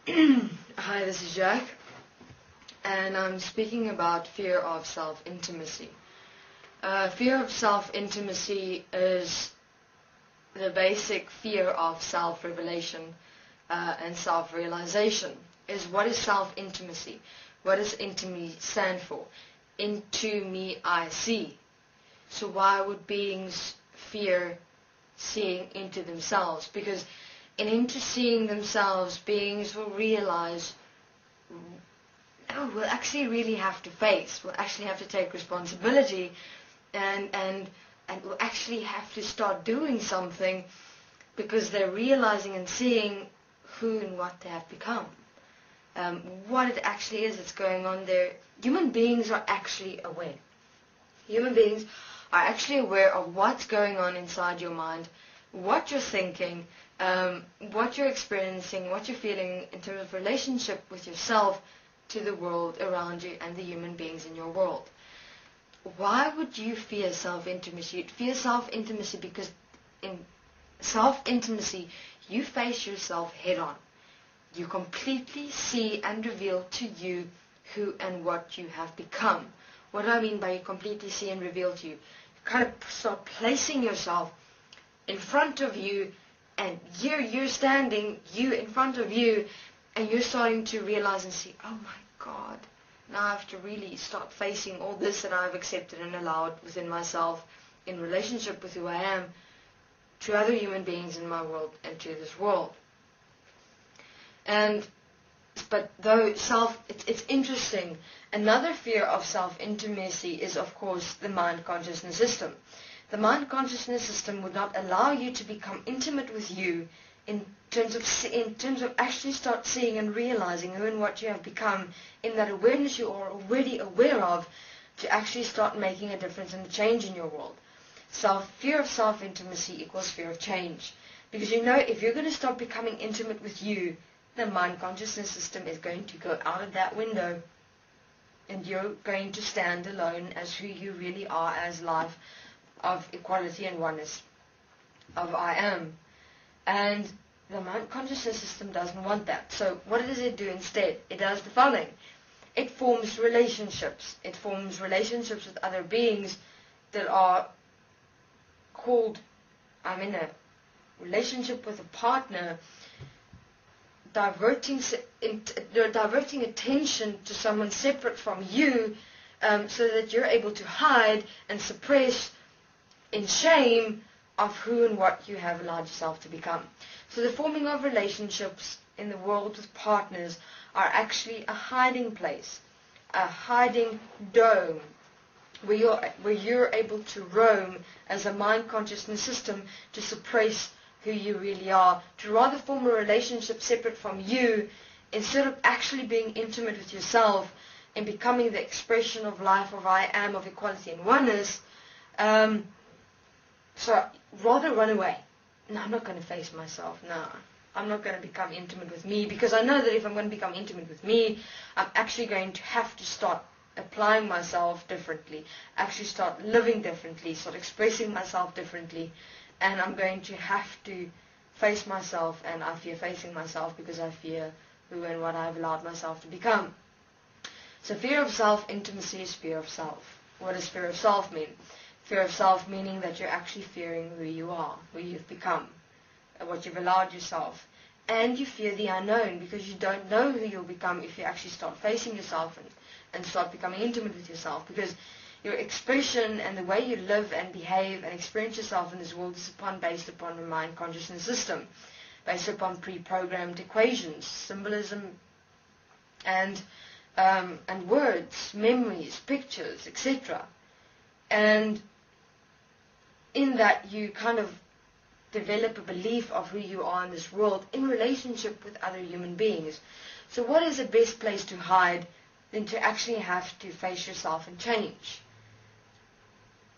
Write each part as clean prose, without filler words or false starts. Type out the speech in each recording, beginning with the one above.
Hi, this is Jack, and I'm speaking about fear of self-intimacy. Fear of self-intimacy is the basic fear of self-revelation and self-realization. What is self-intimacy? What does intimacy stand for? Into me I see. So why would beings fear seeing into themselves? Because into seeing themselves, beings will realize, we'll actually really have to face, we'll actually have to take responsibility, and we'll actually have to start doing something, because they're realizing and seeing who and what they have become. What it actually is that's going on there. Human beings are actually aware. Human beings are actually aware of what's going on inside your mind, what you're thinking, what you're experiencing, what you're feeling in terms of relationship with yourself, to the world around you, and the human beings in your world. Why would you fear self-intimacy? You'd fear self-intimacy because in self-intimacy, you face yourself head-on. You completely see and reveal to you who and what you have become. What do I mean by you completely see and reveal to you? You kind of start placing yourself in front of you, and you're standing, you in front of you, and you're starting to realize and see, oh my God, now I have to really start facing all this that I've accepted and allowed within myself in relationship with who I am, to other human beings in my world, and to this world. But though it's interesting. Another fear of self-intimacy is, of course, the mind-consciousness system. The mind-consciousness system would not allow you to become intimate with you in terms of actually start seeing and realizing who and what you have become, in that awareness you are already aware of, to actually start making a difference and a change in your world. Fear of self-intimacy equals fear of change. Because if you're going to start becoming intimate with you, the mind-consciousness system is going to go out of that window, and you're going to stand alone as who you really are, as life of equality and oneness of I am. And the mind-consciousness system doesn't want that. So what does it do instead? It does the following. It forms relationships. It forms relationships with other beings that are called, I'm in a relationship with a partner, diverting attention to someone separate from you, so that you're able to hide and suppress in shame of who and what you have allowed yourself to become. So the forming of relationships in the world with partners are actually a hiding place, a hiding dome, where you're able to roam as a mind-consciousness system to suppress who you really are, to rather form a relationship separate from you, instead of actually being intimate with yourself and becoming the expression of life of I am, of equality and oneness. So rather run away. No, I'm not going to face myself. No, I'm not going to become intimate with me, because I know that if I'm going to become intimate with me, I'm actually going to have to start applying myself differently, actually start living differently, start expressing myself differently, and I'm going to have to face myself, and I fear facing myself because I fear who and what I've allowed myself to become. So fear of self-intimacy is fear of self. What does fear of self mean? Fear of self meaning that you're actually fearing who you are, who you've become, what you've allowed yourself. And you fear the unknown, because you don't know who you'll become if you actually start facing yourself and start becoming intimate with yourself. Because your expression and the way you live and behave and experience yourself in this world is based upon a mind-consciousness system, based upon pre-programmed equations, symbolism, and words, memories, pictures, etc. And in that, you kind of develop a belief of who you are in this world in relationship with other human beings. So what is the best place to hide than to actually have to face yourself and change?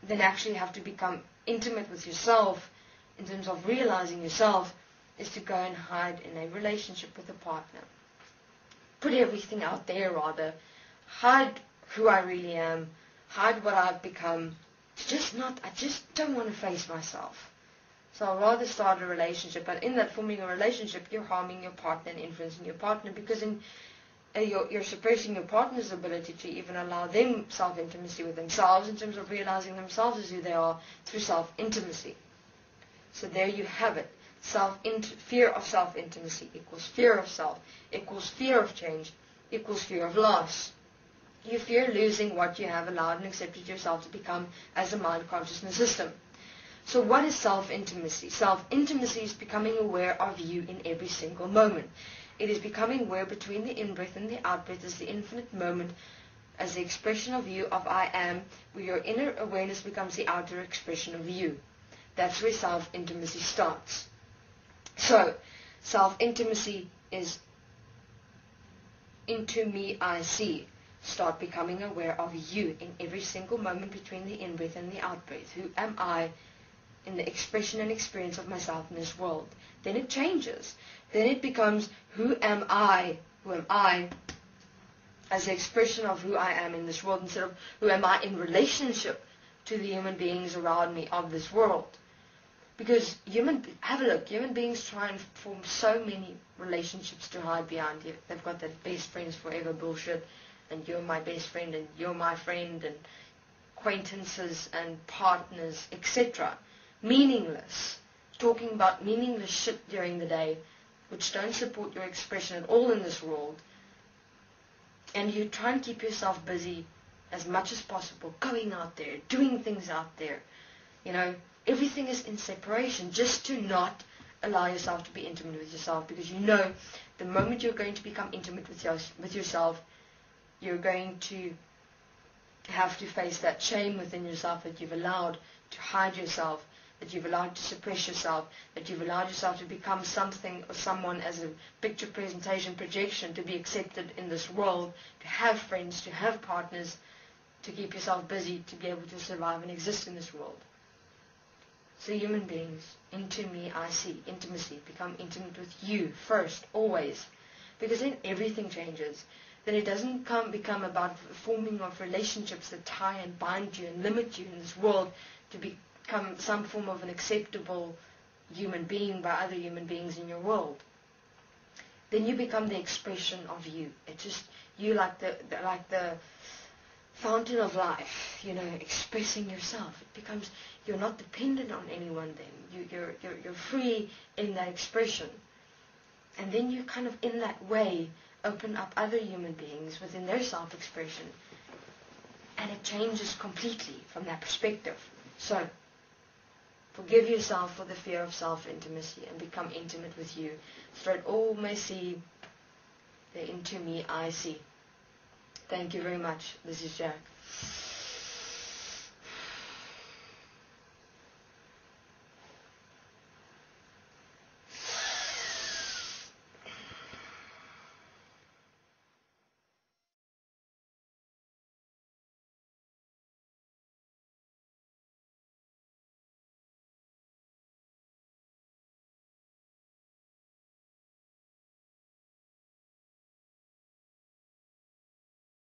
Then actually have to become intimate with yourself in terms of realizing yourself, is to go and hide in a relationship with a partner. Put everything out there, rather. Hide who I really am. Hide what I've become. I just don't want to face myself. So I'd rather start a relationship, but in that forming a relationship, you're harming your partner and influencing your partner, because you're suppressing your partner's ability to even allow them self-intimacy with themselves, in terms of realizing themselves as who they are through self-intimacy. So there you have it. Fear of self-intimacy equals fear of self, equals fear of change, equals fear of loss. You fear losing what you have allowed and accepted yourself to become as a mind consciousness system. So what is self-intimacy? Self-intimacy is becoming aware of you in every single moment. It is becoming aware between the in-breath and the out-breath as the infinite moment, as the expression of you, of I am, where your inner awareness becomes the outer expression of you. That's where self-intimacy starts. So, self-intimacy is into me I see. Start becoming aware of you in every single moment between the in-breath and the out-breath. Who am I in the expression and experience of myself in this world? Then it changes. Then it becomes, who am I? Who am I as the expression of who I am in this world, instead of who am I in relationship to the human beings around me of this world. Because have a look, human beings try and form so many relationships to hide behind you. They've got that best friends forever bullshit, and you're my best friend, and you're my friend, and acquaintances and partners, etc. Meaningless. Talking about meaningless shit during the day, which don't support your expression at all in this world. And you try and keep yourself busy as much as possible, going out there, doing things out there. Everything is in separation, just to not allow yourself to be intimate with yourself, because the moment you're going to become intimate with yourself, you're going to have to face that shame within yourself that you've allowed to hide yourself, that you've allowed to suppress yourself, that you've allowed yourself to become something or someone as a picture presentation projection to be accepted in this world, to have friends, to have partners, to keep yourself busy, to be able to survive and exist in this world. So human beings, into me I see, intimacy, become intimate with you first, always. Because then everything changes. Then it doesn't become about forming of relationships that tie and bind you and limit you in this world to become some form of an acceptable human being by other human beings in your world. Then you become the expression of you. It's just you, like the fountain of life, expressing yourself. It becomes, you're not dependent on anyone then. You're free in that expression. And then you kind of, in that way, open up other human beings within their self-expression. And it changes completely from that perspective. So, forgive yourself for the fear of self-intimacy and become intimate with you. So that all may see the into me I see. Thank you very much. This is Jack.